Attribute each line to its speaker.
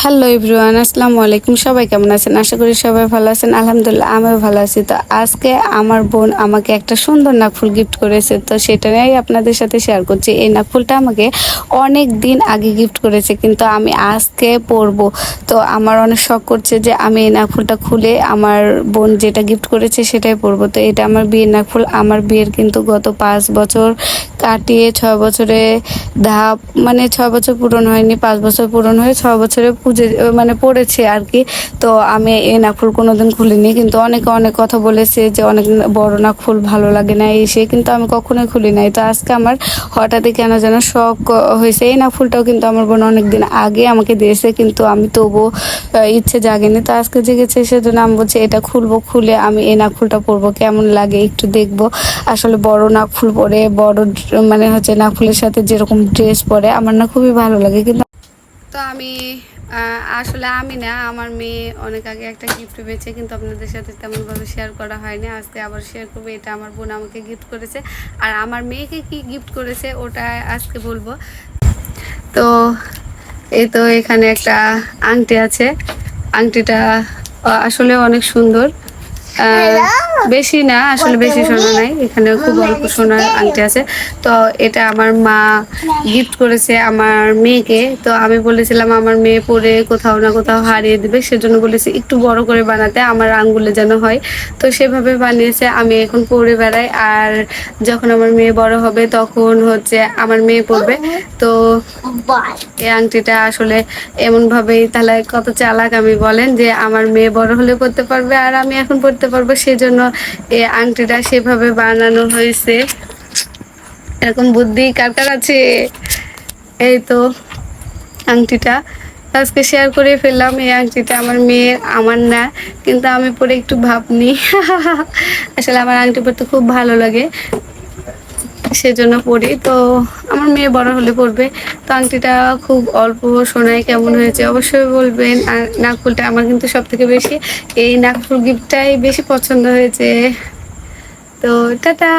Speaker 1: Hello everyone, আসসালামু আলাইকুম। সবাই কেমন আছেন? আশা করি সবাই ভালো আছেন। আলহামদুলিল্লাহ আমিও ভালো আছি। তো আজকে আমার বোন আমাকে একটা সুন্দর নাকফুল গিফট করেছে, তো সেটা নিয়েই আপনাদের সাথে শেয়ার করছি। এই নাকফুলটা আমাকে অনেক দিন আগে গিফট করেছে, কিন্তু আমি আজকে পরবো। তো আমার অনেক শখ করছে যে আমি এই নাকফুলটা খুলে আমার বোন যেটা গিফট করেছে সেটাই পরবো। তো এটা আমার বিয়ের নাকফুল। আমার বিয়ের কিন্তু গত 5 বছর কাটিয়ে 6 বছরে ধাপ, মানে 6 বছর পূরণ হয়নি, 5 বছর পূরণ হয়ে 6 বছরে পুজো মানে পড়েছে আর কি। তো আমি এই নাকফুল কোনোদিন খুলিনি, কিন্তু অনেকে অনেক কথা বলেছে যে অনেক বড় নাকফুল ভালো লাগে না এসে, কিন্তু আমি কখনোই খুলি নাই। তো আজকে আমার হঠাৎই কেন যেন শখ হয়েছে। এই নাকফুলটাও কিন্তু আমার বোন অনেকদিন আগে আমাকে দিয়েছে, কিন্তু আমি তবুও ইচ্ছে জাগেনি। তো আজকে জেগেছে, সেজন্য আমি বলছি এটা খুলবো, খুলে আমি এই নাকফুলটা পরবো, কেমন লাগে একটু দেখবো। আসলে বড় নাকফুল পরে বড় মানে হচ্ছে নাকফুলের সাথে যেরকম ড্রেস পরে আমার না খুবই ভালো লাগে। কিন্তু তো আমি আসলে আমি না, আমার মেয়ে অনেক আগে একটা গিফট পেয়েছে, কিন্তু আপনাদের সাথে তেমনভাবে শেয়ার করা হয়নি। আজকে আবার শেয়ার করবো। এটা আমার বোন আমাকে গিফট করেছে, আর আমার মেয়েকে কি গিফট করেছে ওটা আজকে বলবো। তো এই তো এখানে একটা আংটি আছে। আংটিটা আসলে অনেক সুন্দর। বেশি না, আসলে বেশি সোনা নাই, এখানে খুব অল্প সোনার আংটি আছে। তো এটা আমার মা গিফট করেছে আমার মেয়েকে। তো আমি বলেছিলাম আমার মেয়ে পরে কোথাও না কোথাও হারিয়ে দেবে, সেজন্য বলেছি একটু বড় করে বানাতে, আমার আঙ্গুলে যেন হয়। তো সেভাবে বানিয়েছে। আমি এখন পরে বেড়াই, আর যখন আমার মেয়ে বড় হবে তখন হচ্ছে আমার মেয়ে পরবে। তো এই আংটিটা আসলে এমন ভাবেই, তাহলে কত চালাক আমি বলেন, যে আমার মেয়ে বড় হলে পড়তে পারবে আর আমি এখন পড়তে পারবো, সেজন্য এই আংটিটা সেভাবে বানানো হয়েছে। এরকম বুদ্ধি কার কার আছে? এই তো আংটিটা আজকে শেয়ার করে ফেললাম। এই আংটিটা আমার মেয়ের, আমার না, কিন্তু আমি পরে একটু ভাবনি। আসলে আমার আংটি পরতে খুব ভালো লাগে, সেজন্য পরি। তো আমার মেয়ে বড় হলে পরবে। তো আংটিটা খুব অল্প সোনায় কেমন হয়েছে অবশ্যই বলবেন। আর নাকফুলটা আমার কিন্তু সব থেকে বেশি এই নাকফুল গিফটটাই বেশি পছন্দ হয়েছে। তো টাটা।